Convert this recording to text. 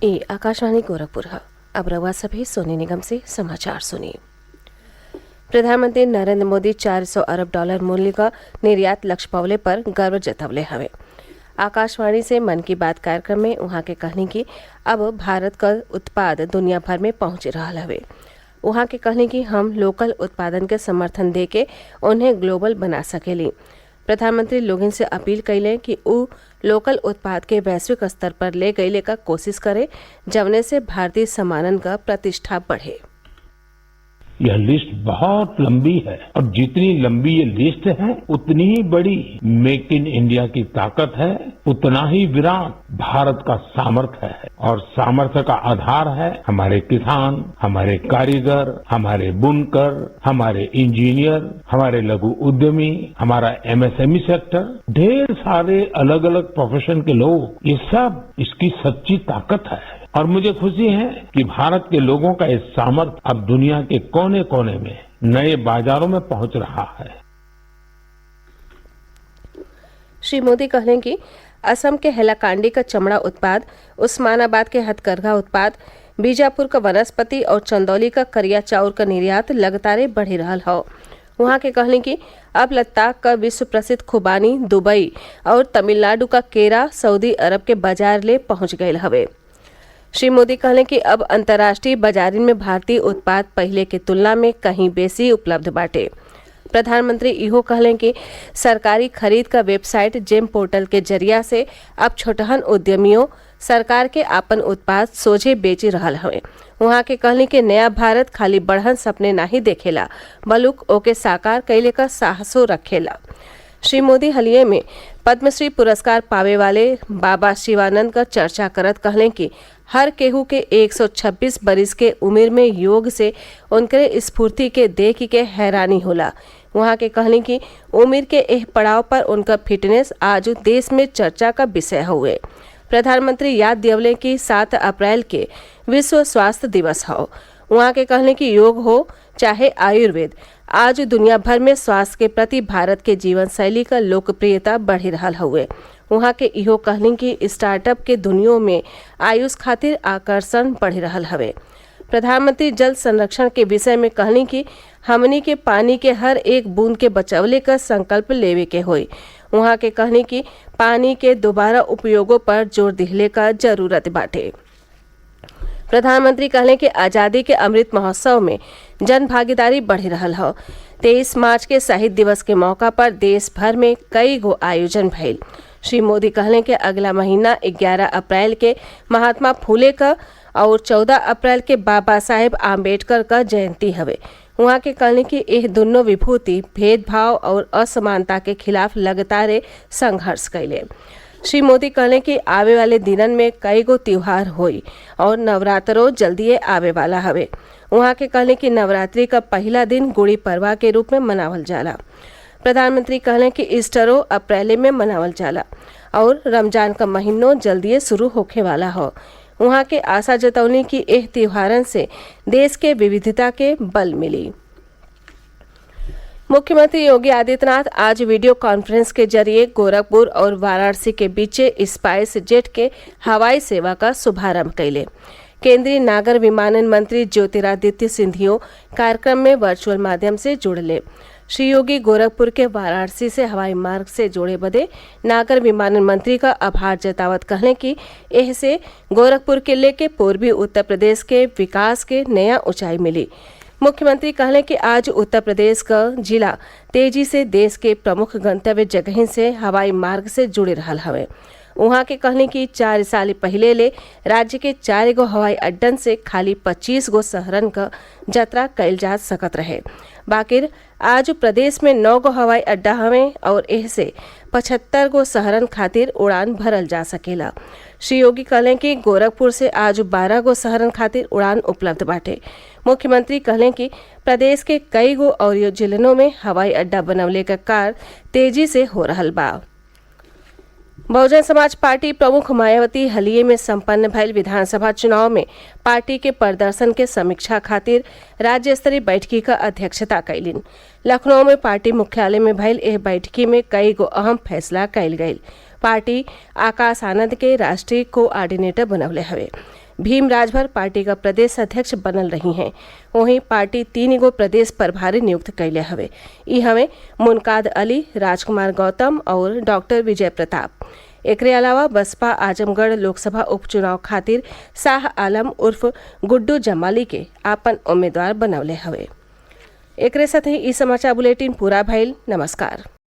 ये आकाशवाणी गोरखपुर है। अब रवा सभी सोने निगम से समाचार सुनिए। प्रधानमंत्री नरेंद्र मोदी 400 अरब डॉलर मूल्य का निर्यात लक्ष्य पवले पर गर्व जतवले हवे। आकाशवाणी से मन की बात कार्यक्रम में उहाँ के कहनी कि अब भारत का उत्पाद दुनिया भर में पहुंच रहा हवे। उहाँ के कहनी कि हम लोकल उत्पादन के समर्थन दे के उन्हें ग्लोबल बना सकेली। प्रधानमंत्री लोगन से अपील कैले कि उ लोकल उत्पाद के वैश्विक स्तर पर ले गईले का कोशिश करे, जवने से भारतीय सामानन का प्रतिष्ठा बढ़े। यह लिस्ट बहुत लंबी है और जितनी लंबी ये लिस्ट है उतनी ही बड़ी मेक इन इंडिया की ताकत है, उतना ही विराट भारत का सामर्थ्य है। और सामर्थ्य का आधार है हमारे किसान, हमारे कारीगर, हमारे बुनकर, हमारे इंजीनियर, हमारे लघु उद्यमी, हमारा एमएसएमई सेक्टर, ढेर सारे अलग अलग प्रोफेशन के लोग, ये सब इसकी सच्ची ताकत है। और मुझे खुशी है कि भारत के लोगों का ये सामर्थ्य अब दुनिया के कोने कोने में नए बाजारों में पहुंच रहा है। श्री मोदी कहलें कि असम के हैलाकांडी का चमड़ा उत्पाद, उस्मानाबाद के हथकरघा उत्पाद, बीजापुर का वनस्पति और चंदौली का करिया चाउर का निर्यात लगातार बढ़ी रहा है। वहाँ के कहलें कि अब लद्दाख का विश्व प्रसिद्ध खुबानी दुबई और तमिलनाडु का केरा सऊदी अरब के बाजार ले पहुंच गए हवे। श्री मोदी कहलें कि अब अंतर्राष्ट्रीय बाजारिन में भारतीय उत्पाद पहले के तुलना में कहीं बेसी उपलब्ध बाटे। प्रधानमंत्री इहो कहलें कि सरकारी खरीद का वेबसाइट जेम पोर्टल के जरिया से अब छोटहन उद्यमियों सरकार के आपन उत्पाद सोझे बेची रहल हवे। वहाँ के कहलें कि नया भारत खाली बढ़हन सपने नहीं देखेला, बलुक ओके साकार कैले का साहसो रखेला। श्री मोदी हलिये में पद्मश्री पुरस्कार पावे वाले बाबा शिवानंद का चर्चा करत कहलें कि हर केहू के 126 बरिस के उम्र में योग से उनके स्फूर्ति के देख के हैरानी होला। वहाँ के कहलें कि उम्र के एह पड़ाव पर उनका फिटनेस आज देश में चर्चा का विषय हुए। प्रधानमंत्री याद दिवले कि 7 अप्रैल के विश्व स्वास्थ्य दिवस हो। वहाँ के कहलें कि योग हो चाहे आयुर्वेद, आज दुनिया भर में स्वास्थ्य के प्रति भारत के जीवन शैली का लोकप्रियता बढ़ी रहा हुए। वहाँ के इहो कहलें कि स्टार्टअप के दुनिया में आयुष खातिर आकर्षण बढ़ रहा हवे। प्रधानमंत्री जल संरक्षण के विषय में कहलें कि हमनी के पानी के हर एक बूंद के बचवले का संकल्प लेवे के होई। वहाँ के कहलें कि पानी के दोबारा उपयोगों पर जोर दिहले का जरूरत बाटे। प्रधानमंत्री कहलें कि आज़ादी के अमृत महोत्सव में जन भागीदारी बढ़ रहा है। 23 मार्च के शहीद दिवस के मौका पर देश भर में कई गो आयोजन भइल। श्री मोदी कहलें कि अगला महीना 11 अप्रैल के महात्मा फूले का और 14 अप्रैल के बाबा साहेब आम्बेडकर का जयंती हवे। वहाँ के कहलें कि यह दोनों विभूति भेदभाव और असमानता के खिलाफ लगातार संघर्ष कैले। श्री मोदी कहलें कि आवे वाले दिनन में कई गो त्योहार होई और नवरात्रो जल्दी आवे वाला हवे। वहाँ के कहलें कि नवरात्रि का पहला दिन गुड़ी पड़वा के रूप में मनावल जाला। प्रधानमंत्री कहलें कि ईस्टरो अप्रैल में मनावल जाला और रमजान का महीनों जल्दी शुरू होखे वाला हो। वहाँ के आशा जतौनी कि एह त्योहारन से देश के विविधता के बल मिली। मुख्यमंत्री योगी आदित्यनाथ आज वीडियो कॉन्फ्रेंस के जरिए गोरखपुर और वाराणसी के बीच स्पाइस जेट के हवाई सेवा का शुभारंभ कैले। केंद्रीय नागर विमानन मंत्री ज्योतिरादित्य सिंधिया कार्यक्रम में वर्चुअल माध्यम से जुड़ले। श्री योगी गोरखपुर के वाराणसी से हवाई मार्ग से जोड़े बदे नागर विमानन मंत्री का आभार जतावत कहलें कि एह से गोरखपुर के लेके पूर्वी उत्तर प्रदेश के विकास के नया ऊंचाई मिली। मुख्यमंत्री कहलें कि आज उत्तर प्रदेश का जिला तेजी से देश के प्रमुख गंतव्य जगह से हवाई मार्ग से जुड़े रहा हवे। वहाँ के कहलें कि 4 साल पहले ले राज्य के 4 गो हवाई अड्डन से खाली 25 गो शहरन का यात्रा कैल जा सकत रहे। बाकिर आज प्रदेश में 9 गो हवाई अड्डा हवे और एह से 75 गो शहरन खातिर उड़ान भरल जा सकेला। श्री योगी कहलें कि गोरखपुर से आज 12 गो शहरन खातिर उड़ान उपलब्ध बाटे। मुख्यमंत्री कहलें कि प्रदेश के कई गो और जिलों में हवाई अड्डा बनवले का कार्य तेजी से हो रहल बा। बहुजन समाज पार्टी प्रमुख मायावती हलिये में संपन्न भइल विधानसभा चुनाव में पार्टी के प्रदर्शन के समीक्षा खातिर राज्य स्तरीय बैठकी का अध्यक्षता कैलिन। लखनऊ में पार्टी मुख्यालय में भइल एह बैठकी में कई गो अहम फैसला कैल गयी। पार्टी आकाश आनंद के राष्ट्रीय कोऑर्डिनेटर बनवले हवे। भीम राजभर पार्टी का प्रदेश अध्यक्ष बनल रही हैं। वहीं पार्टी 3 गो प्रदेश प्रभारी नियुक्त कैले हवे। ई हवे मुनकाद अली, राजकुमार गौतम और डॉक्टर विजय प्रताप। एकरे अलावा बसपा आजमगढ़ लोकसभा उपचुनाव खातिर शाह आलम उर्फ गुड्डू जमाली के आपन उम्मीदवार बनवले हवे। एकरे साथ ही ई समाचार बुलेटिन पूरा भइल। नमस्कार।